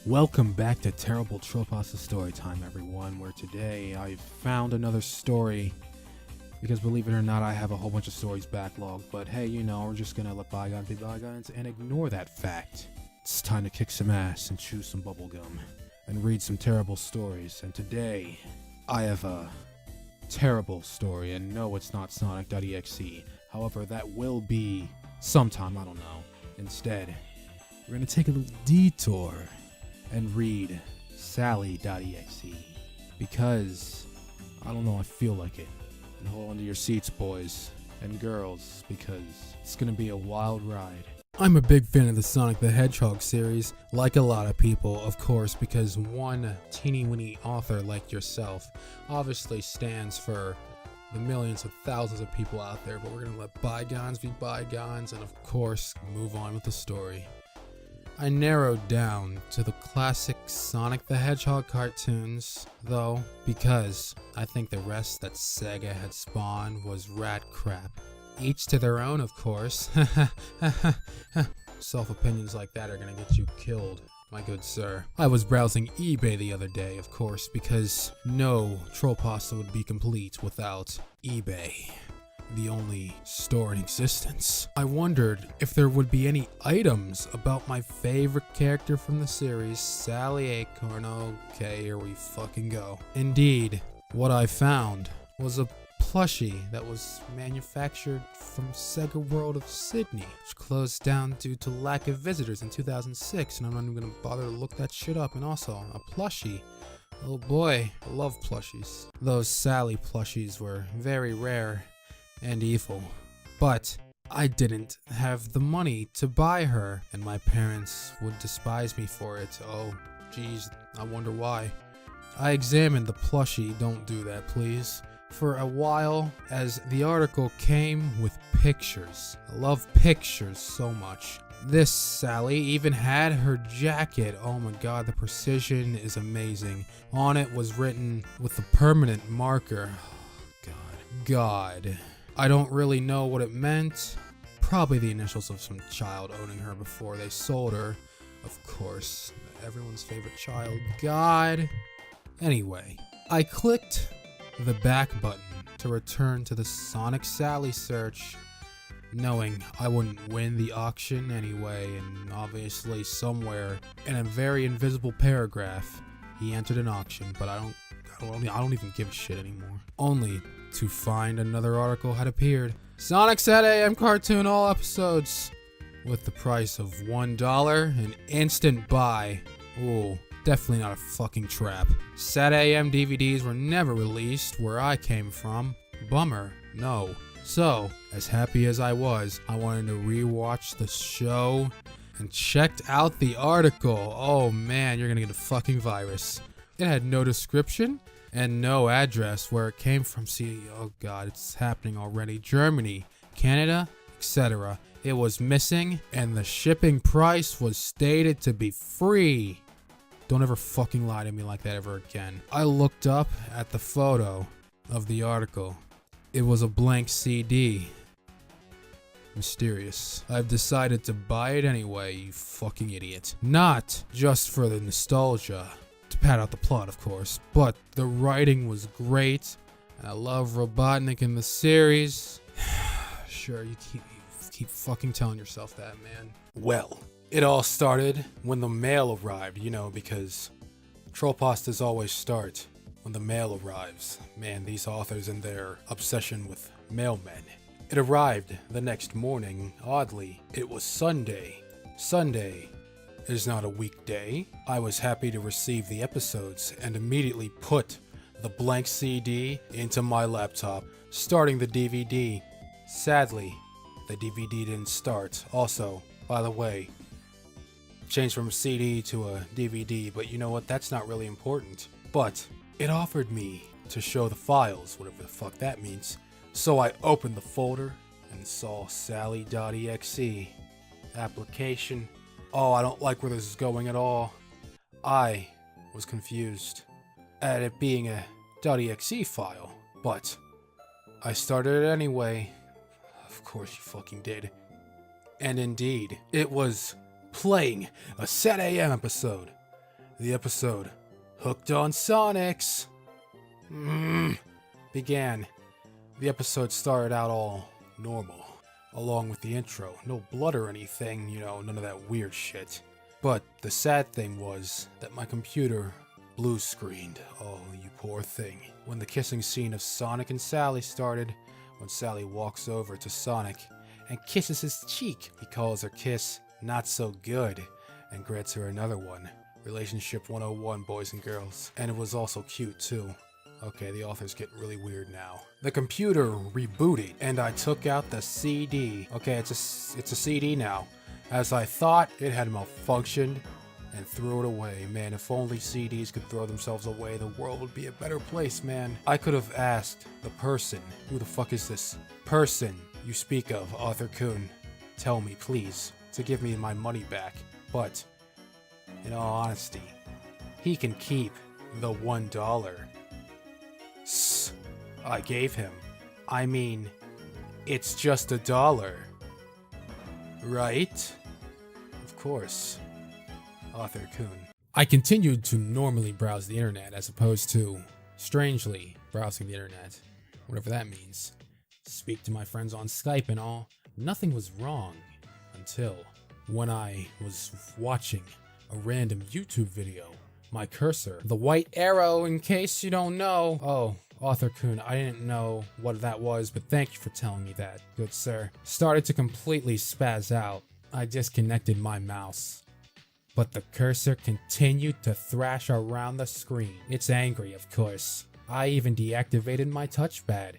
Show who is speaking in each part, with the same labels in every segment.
Speaker 1: Welcome back to Terrible Trollpasta Storytime, everyone, where today I've found another story, because believe it or not, I have a whole bunch of stories backlogged, but hey, you know, we're just gonna let bygones be bygones and ignore that fact. It's time to kick some ass and chew some bubblegum, and read some terrible stories, and today, I have a terrible story, and no, it's not sonic.exe, however, that will be sometime, I don't know. Instead, we're gonna take a little detour and read Sally.EXE, because, I don't know, I feel like it. And hold on to your seats, boys and girls, because it's gonna be a wild ride. I'm a big fan of the Sonic the Hedgehog series, like a lot of people, of course, because one teeny-weeny author like yourself obviously stands for the millions of thousands of people out there, but we're gonna let bygones be bygones and, of course, move on with the story. I narrowed down to the classic Sonic the Hedgehog cartoons, though, because I think the rest that Sega had spawned was rat crap. Each to their own, of course. Self-opinions like that are gonna get you killed, my good sir. I was browsing eBay the other day, of course, because no Trollpasta would be complete without eBay, the only store in existence. I wondered if there would be any items about my favorite character from the series, Sally.EXE. Okay, here we fucking go. Indeed, what I found was a plushie that was manufactured from Sega World of Sydney, which closed down due to lack of visitors in 2006, and I'm not even gonna bother to look that shit up. And also, a plushie. Oh boy, I love plushies. Those Sally plushies were very rare and evil, but I didn't have the money to buy her, and my parents would despise me for it. Oh, geez, I wonder why. I examined the plushie, don't do that please, for a while as the article came with pictures. I love pictures so much. This Sally even had her jacket. Oh my god, the precision is amazing. On it was written with a permanent marker. Oh, God. I don't really know what it meant. Probably the initials of some child owning her before they sold her. Of course, everyone's favorite child. God. Anyway, I clicked the back button to return to the Sonic Sally search, knowing I wouldn't win the auction anyway, and obviously somewhere in a very invisible paragraph, he entered an auction, but I don't even give a shit anymore. Only to find another article had appeared. Sonic 7 cartoon, all episodes, with the price of $1, an instant buy. Ooh, definitely not a fucking trap. 7 DVDs were never released where I came from. Bummer, no. So, as happy as I was, I wanted to rewatch the show and checked out the article. Oh man, you're gonna get a fucking virus. It had no description and no address where it came from. See, oh god, it's happening already. Germany, Canada, etc. It was missing, and the shipping price was stated to be free. Don't ever fucking lie to me like that ever again. I looked up at the photo of the article. It was a blank CD. Mysterious. I've decided to buy it anyway, you fucking idiot. Not just for the nostalgia, to pad out the plot, of course, but the writing was great, and I love Robotnik in the series. Sure, you keep fucking telling yourself that, man. Well, it all started when the mail arrived, you know, because Trollpastas always start when the mail arrives. Man, these authors and their obsession with mailmen. It arrived the next morning. Oddly, it was Sunday. Sunday is not a weekday. I was happy to receive the episodes and immediately put the blank CD into my laptop, starting the DVD. Sadly, the DVD didn't start. Also, by the way, changed from a CD to a DVD, but you know what? That's not really important. But it offered me to show the files, whatever the fuck that means. So I opened the folder and saw Sally.EXE. Application. Oh, I don't like where this is going at all. I was confused at it being a .exe file, but I started it anyway. Of course you fucking did. And indeed, it was playing a 7 AM episode. The episode, Hooked on Sonics, began. The episode started out all normal, along with the intro. No blood or anything, none of that weird shit. But the sad thing was that my computer blue screened. Oh, you poor thing. When the kissing scene of Sonic and Sally started, when Sally walks over to Sonic and kisses his cheek, he calls her kiss not so good and grants her another one. Relationship 101, boys and girls. And it was also cute too. Okay, the author's getting really weird now. The computer rebooted and I took out the CD. Okay, it's a CD now. As I thought, it had malfunctioned and threw it away. Man, if only CDs could throw themselves away, the world would be a better place, man. I could have asked the person, who the fuck is this person you speak of, Arthur Kuhn? Tell me, please, to give me my money back. But in all honesty, he can keep the $1 I gave him. I mean, it's just $1, right? Of course, Arthur Kuhn. I continued to normally browse the internet as opposed to strangely browsing the internet, whatever that means. Speak to my friends on Skype and all. Nothing was wrong until when I was watching a random YouTube video. My cursor, the white arrow, in case you don't know. Oh, Arthur Kuhn, I didn't know what that was, but thank you for telling me that, good sir. Started to completely spaz out. I disconnected my mouse, but the cursor continued to thrash around the screen. It's angry, of course. I even deactivated my touchpad,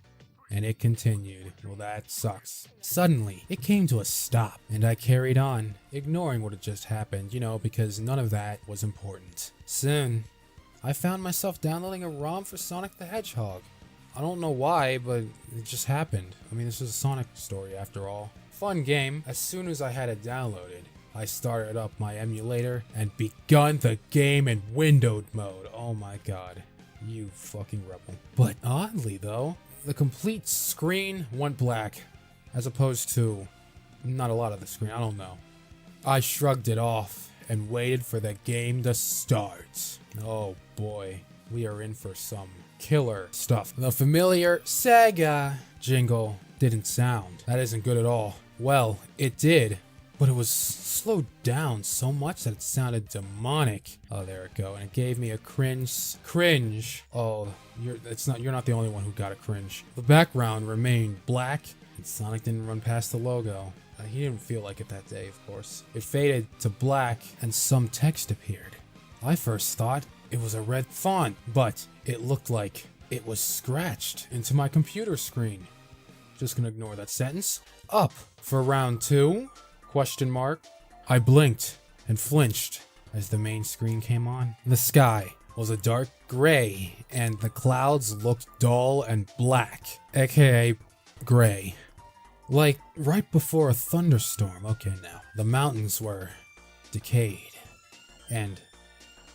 Speaker 1: and it continued. Well, that sucks. Suddenly, it came to a stop, and I carried on, ignoring what had just happened, because none of that was important. Soon, I found myself downloading a ROM for Sonic the Hedgehog. I don't know why, but it just happened. I mean, this is a Sonic story after all. Fun game. As soon as I had it downloaded, I started up my emulator and begun the game in windowed mode. Oh my god. You fucking rebel. But oddly though, the complete screen went black, as opposed to not a lot of the screen, I don't know. I shrugged it off and waited for the game to start. Oh boy, we are in for some killer stuff. The familiar Sega jingle didn't sound. That isn't good at all. Well, it did, but it was slowed down so much that it sounded demonic. Oh, there it go. And it gave me a cringe. Oh, you're not the only one who got a cringe. The background remained black, and Sonic didn't run past the logo. He didn't feel like it that day, of course. It faded to black, and some text appeared. I first thought it was a red font, but it looked like it was scratched into my computer screen. Just gonna ignore that sentence. Up for round 2? Question mark. I blinked and flinched as the main screen came on. The sky was a dark gray, and the clouds looked dull and black, aka gray. Like right before a thunderstorm. Okay, now. The mountains were decayed, and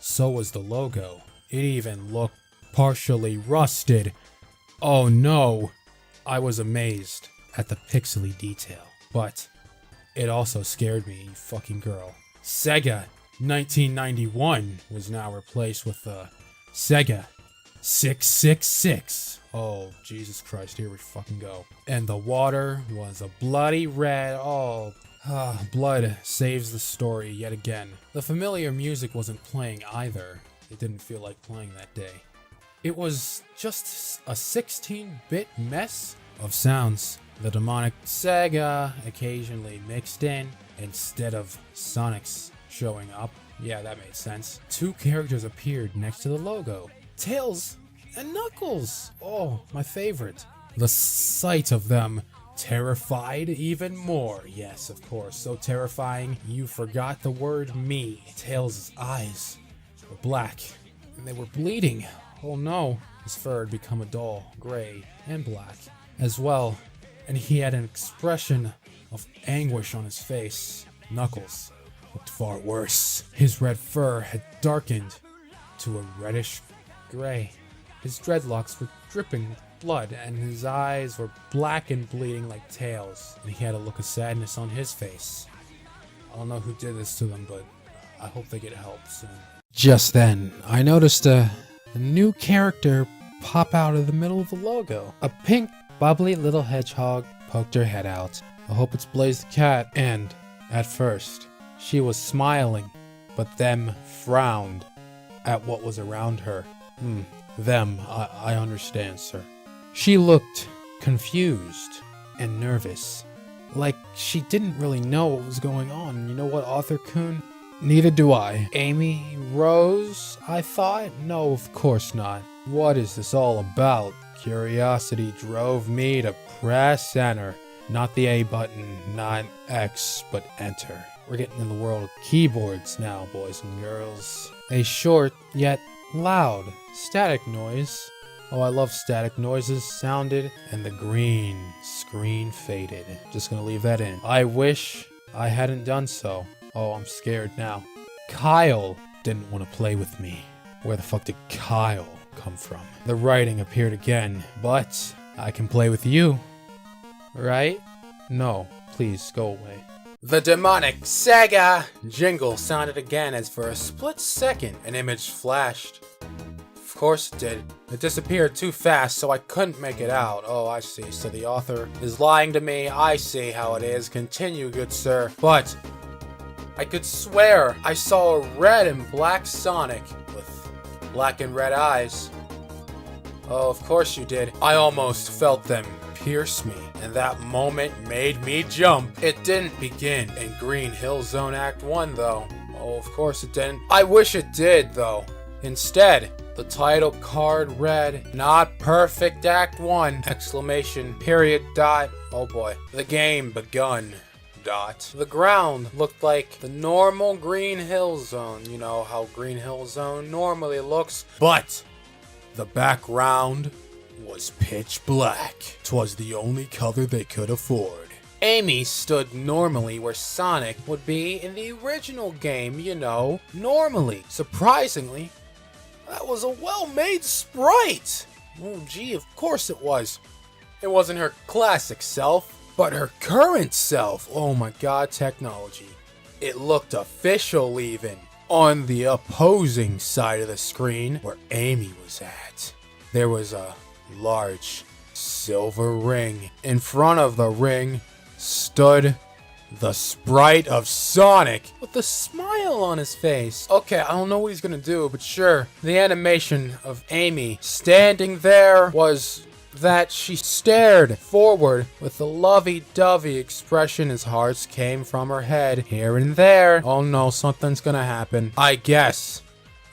Speaker 1: so was the logo. It even looked partially rusted. Oh no! I was amazed at the pixely detail, but it also scared me, you fucking girl. Sega 1991 was now replaced with the Sega 666. Oh, Jesus Christ, here we fucking go. And the water was a bloody red. Oh, blood saves the story yet again. The familiar music wasn't playing either. It didn't feel like playing that day. It was just a 16-bit mess of sounds. The demonic Sega occasionally mixed in instead of Sonic's showing up. Yeah, that made sense. 2 characters appeared next to the logo. Tails and Knuckles. Oh, my favorite. The sight of them terrified even more. Yes, of course, so terrifying you forgot the word me. Tails' eyes were black and they were bleeding. Oh no. His fur had become a dull gray and black as well, and he had an expression of anguish on his face. Knuckles looked far worse. His red fur had darkened to a reddish gray. His dreadlocks were dripping with blood, and his eyes were black and bleeding like Tails, and he had a look of sadness on his face. I don't know who did this to them, but I hope they get help soon. Just then, I noticed a new character pop out of the middle of the logo. A pink, bubbly little hedgehog poked her head out. I hope it's Blaze the cat. And, at first, she was smiling, but then frowned at what was around her. I understand, sir. She looked confused and nervous, like she didn't really know what was going on. You know what, Author-kun? Neither do I. Amy Rose, I thought? No, of course not. What is this all about? Curiosity drove me to press enter. Not the A button, not X, but enter. We're getting in the world of keyboards now, boys and girls. A short, yet loud, static noise. Oh, I love static noises sounded, and the green screen faded. Just gonna leave that in. I wish I hadn't done so. Oh, I'm scared now. Kyle didn't want to play with me. Where the fuck did Kyle come from? The writing appeared again, but I can play with you. Right? No, please go away. The demonic Sega jingle sounded again as for a split second an image flashed. Of course it did. It disappeared too fast, so I couldn't make it out. Oh, I see. So the author is lying to me. I see how it is. Continue, good sir. But I could swear I saw a red and black Sonic with black and red eyes. Oh, of course you did. I almost felt them pierce me, and that moment made me jump. It didn't begin in Green Hill Zone Act 1, though. Oh, of course it didn't. I wish it did, though. Instead, the title card read, "Not Perfect Act 1, exclamation, period, dot, oh boy. The game begun, dot." The ground looked like the normal Green Hill Zone. You know how Green Hill Zone normally looks. But the background was pitch black. 'Twas the only color they could afford. Amy stood normally where Sonic would be in the original game, you know, normally. Surprisingly, that was a well-made sprite. Oh gee, of course it was. It wasn't her classic self, but her current self. Oh my god, technology. It looked official even. On the opposing side of the screen, where Amy was at, there was a large silver ring. In front of the ring stood the sprite of Sonic with a smile on his face. Okay, I don't know what he's gonna do, but sure. The animation of Amy standing there was that she stared forward with a lovey-dovey expression as hearts came from her head here and there. Oh no, something's gonna happen. I guess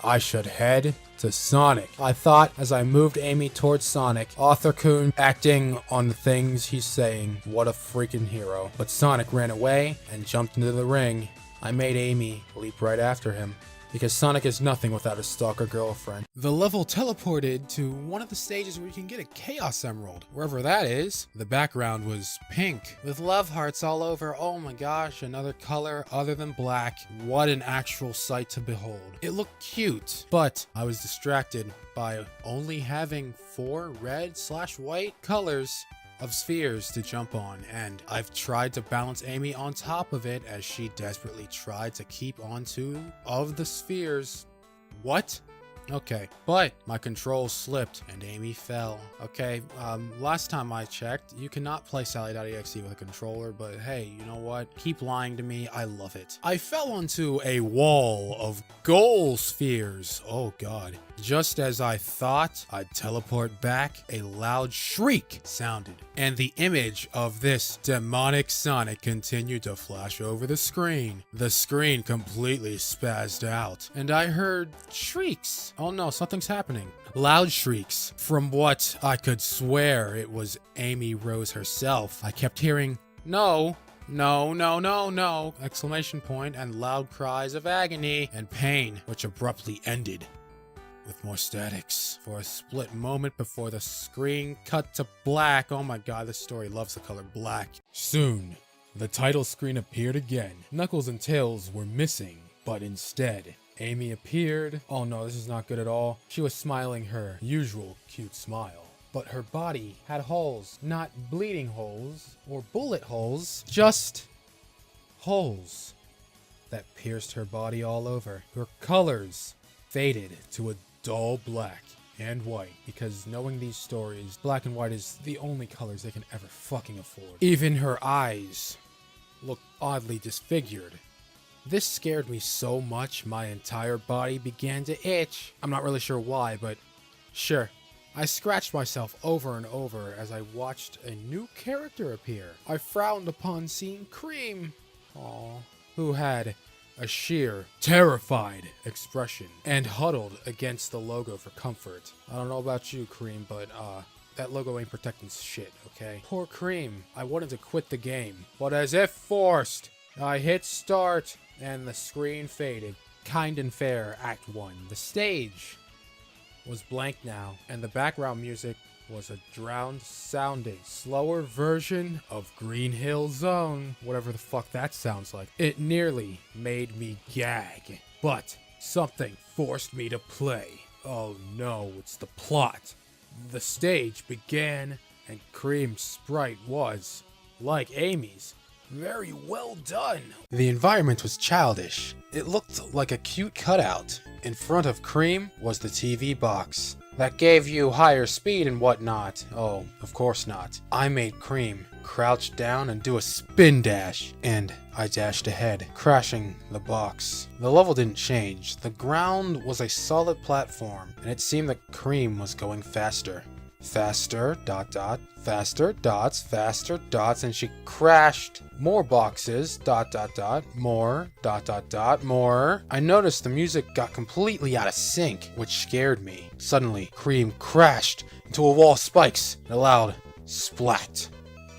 Speaker 1: I should head to Sonic. I thought as I moved Amy towards Sonic, Author-kun acting on the things he's saying. What a freaking hero. But Sonic ran away and jumped into the ring. I made Amy leap right after him, because Sonic is nothing without his stalker girlfriend. The level teleported to one of the stages where you can get a Chaos Emerald, wherever that is. The background was pink, with love hearts all over. Oh my gosh, another color other than black. What an actual sight to behold. It looked cute, but I was distracted by only having 4 red/white colors of spheres to jump on, and I've tried to balance Amy on top of it as she desperately tried to keep on 2 of the spheres. What? Okay, but my controls slipped and Amy fell. Okay, last time I checked, you cannot play Sally.EXE with a controller, but hey, you know what? Keep lying to me, I love it. I fell onto a wall of gold spheres. Oh god. Just as I thought I'd teleport back, a loud shriek sounded, and the image of this demonic Sonic continued to flash over the screen. The screen completely spazzed out, and I heard shrieks. Oh no, something's happening. Loud shrieks. From what I could swear it was Amy Rose herself. I kept hearing, "No, no, no, no, no!" exclamation point, and loud cries of agony and pain, which abruptly ended with more statics for a split moment before the screen cut to black. Oh my god, this story loves the color black. Soon, the title screen appeared again. Knuckles and Tails were missing, but instead, Amy appeared. Oh no, this is not good at all. She was smiling her usual cute smile, but her body had holes. Not bleeding holes or bullet holes, just holes that pierced her body all over. Her colors faded to a dull black and white, because knowing these stories, black and white is the only colors they can ever fucking afford. Even her eyes looked oddly disfigured. This scared me so much my entire body began to itch. I'm not really sure why, but sure. I scratched myself over and over as I watched a new character appear. I frowned upon seeing Cream, who had a sheer, terrified expression and huddled against the logo for comfort. I don't know about you, Cream, but that logo ain't protecting shit, okay? Poor Cream. I wanted to quit the game, but as if forced, I hit start and the screen faded. Kind and Fair Act 1. The stage was blank now, and the background music was a drowned-sounding, slower version of Green Hill Zone, whatever the fuck that sounds like. It nearly made me gag, but something forced me to play. Oh no, it's the plot. The stage began, and Cream's sprite was, like Amy's, very well done. The environment was childish. It looked like a cute cutout. In front of Cream was the TV box that gave you higher speed and whatnot. Oh, of course not. I made Cream crouch down and do a spin dash, and I dashed ahead, crashing the box. The level didn't change. The ground was a solid platform, and it seemed that Cream was going faster. Faster, faster, faster, and she crashed. More boxes, more, more. I noticed the music got completely out of sync, which scared me. Suddenly, Cream crashed into a wall of spikes. A loud splat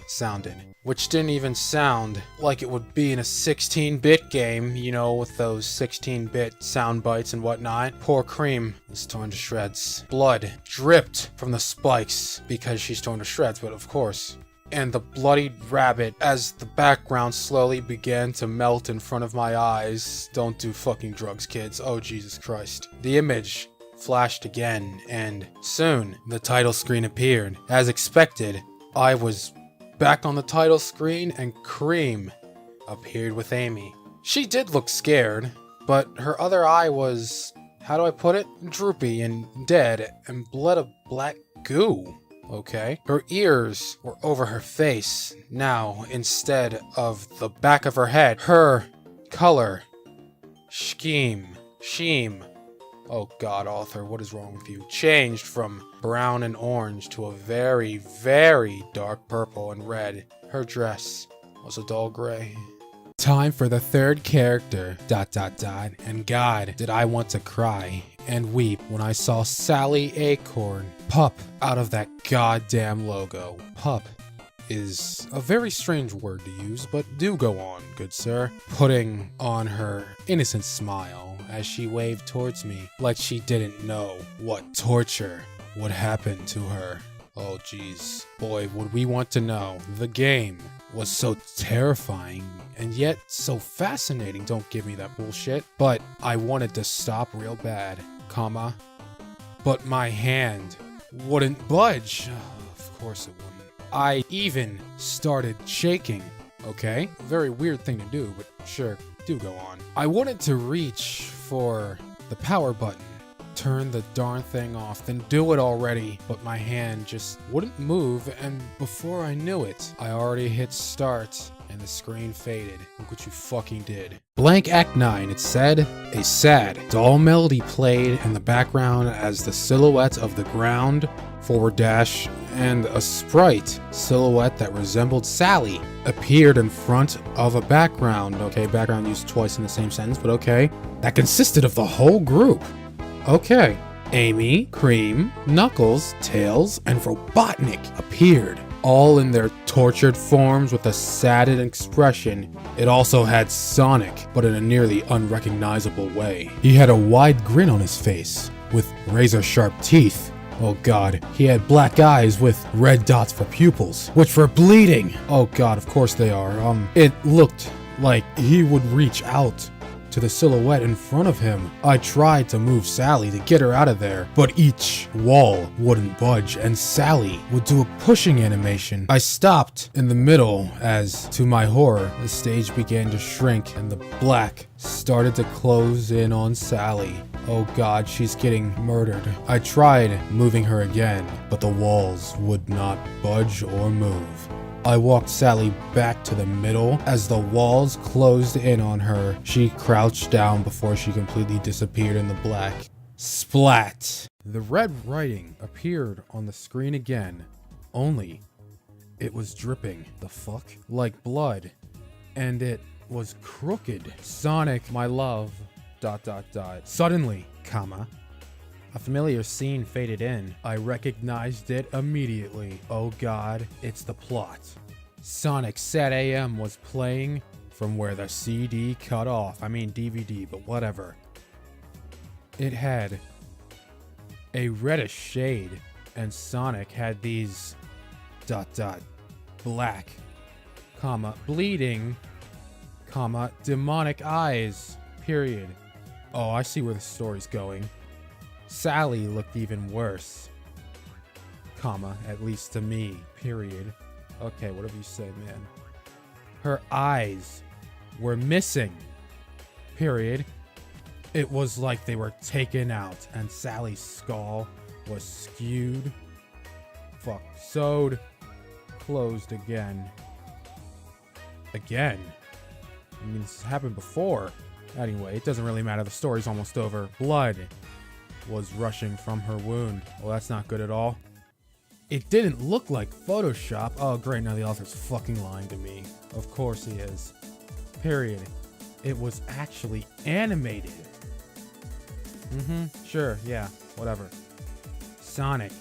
Speaker 1: sounded, which didn't even sound like it would be in a 16-bit game, you know, with those 16-bit sound bites and whatnot. Poor Cream was torn to shreds. Blood dripped from the spikes because she's torn to shreds, but of course. And the bloodied rabbit as the background slowly began to melt in front of my eyes. Don't do fucking drugs, kids. Oh, Jesus Christ. The image flashed again, and soon the title screen appeared. As expected, I was back on the title screen, and Cream appeared with Amy. She did look scared, but her other eye was, how do I put it? Droopy and dead and bled a black goo. Okay. Her ears were over her face. Now, instead of the back of her head, her color sheem. Oh god, author, what is wrong with you? Changed from brown and orange to a very, very dark purple and red. Her dress was a dull gray. Time for the third character, ... And God, did I want to cry and weep when I saw Sally.EXE pop out of that goddamn logo. Pup is a very strange word to use, but do go on, good sir. Putting on her innocent smile as she waved towards me like she didn't know what torture would happen to her. Oh jeez, boy, would we want to know. The game was so terrifying and yet so fascinating. Don't give me that bullshit. But I wanted to stop real bad, but my hand wouldn't budge. Of course it wouldn't. I even started shaking. Okay, very weird thing to do, but sure, do go on. I wanted to reach for the power button, turn the darn thing off, then do it already, but my hand just wouldn't move, and before I knew it, I already hit start, and the screen faded. Look what you fucking did. Blank Act 9, it said. A sad, dull melody played in the background as the silhouette of the ground, forward dash, and a sprite silhouette that resembled Sally appeared in front of a background. Okay, background used twice in the same sentence, but okay. That consisted of the whole group. Okay. Amy, Cream, Knuckles, Tails, and Robotnik appeared, all in their tortured forms with a saddened expression. It also had Sonic, but in a nearly unrecognizable way. He had a wide grin on his face, with razor-sharp teeth. Oh god, he had black eyes with red dots for pupils, which were bleeding. Oh god, of course they are. It looked like he would reach out to the silhouette in front of him. I tried to move Sally to get her out of there, but each wall wouldn't budge and Sally would do a pushing animation. I stopped in the middle as, to my horror, the stage began to shrink and the black started to close in on Sally. Oh god, she's getting murdered. I tried moving her again, but the walls would not budge or move. I walked Sally back to the middle. As the walls closed in on her, she crouched down before she completely disappeared in the black. Splat! The red writing appeared on the screen again, only it was dripping. The fuck? Like blood. And it was crooked. Sonic, my love, ... Suddenly, a familiar scene faded in. I recognized it immediately. Oh god, it's the plot. Sonic Set AM was playing from where the CD cut off. I mean DVD, but whatever. It had a reddish shade, and Sonic had these ... black, bleeding, demonic eyes, period. Oh, I see where the story's going. Sally looked even worse, at least to me, period. Okay, whatever you say, man. Her eyes were missing, period. It was like they were taken out, and Sally's skull was skewed, sewed, closed again. Again? I mean, this happened before. Anyway, it doesn't really matter. The story's almost over. Blood was rushing from her wound. Well, that's not good at all. It didn't look like Photoshop. Oh, great. Now the author's fucking lying to me. Of course he is. Period. It was actually animated. Sure. Yeah. Whatever. Sonic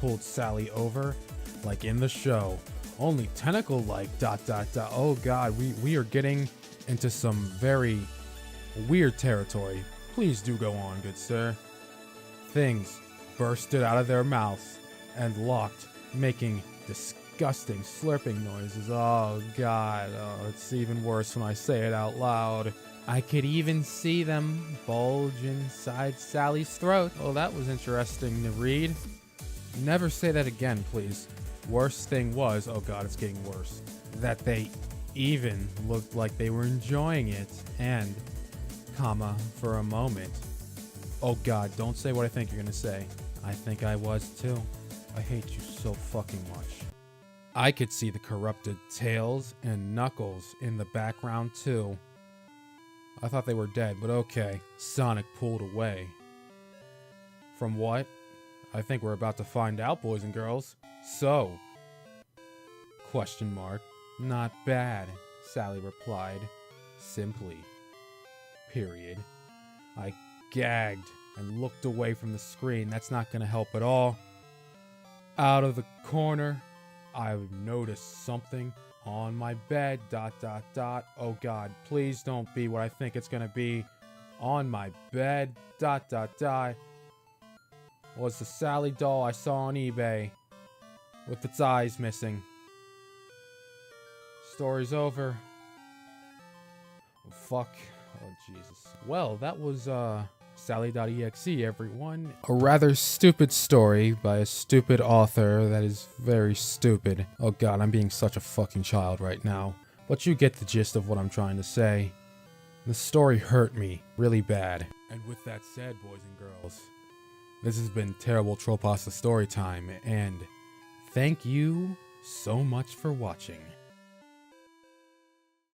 Speaker 1: pulled Sally over like in the show. Only tentacle-like ... Oh god, we are getting into some very weird territory. Please do go on, good sir. Things bursted out of their mouths and locked, making disgusting slurping noises. Oh god, oh, it's even worse when I say it out loud. I could even see them bulge inside Sally's throat. Oh, that was interesting to read. Never say that again, please. Worst thing was, oh god, it's getting worse, that they even looked like they were enjoying it, and, for a moment. Oh god, don't say what I think you're gonna say. I think I was too. I hate you so fucking much. I could see the corrupted tails and knuckles in the background too. I thought they were dead, but okay. Sonic pulled away. From what? I think we're about to find out, boys and girls. So, ? Not bad, Sally replied, simply. Period. I gagged and looked away from the screen. That's not gonna help at all. Out of the corner, I noticed something on my bed, ... Oh god, please don't be what I think it's gonna be. On my bed, ... Was the Sally doll I saw on eBay, with its eyes missing. Story's over. Oh, fuck. Oh, Jesus. Well, that was, Sally.EXE, everyone. A rather stupid story by a stupid author that is very stupid. Oh god, I'm being such a fucking child right now. But you get the gist of what I'm trying to say. The story hurt me really bad. And with that said, boys and girls, this has been Terrible Trollpasta Storytime, and thank you so much for watching.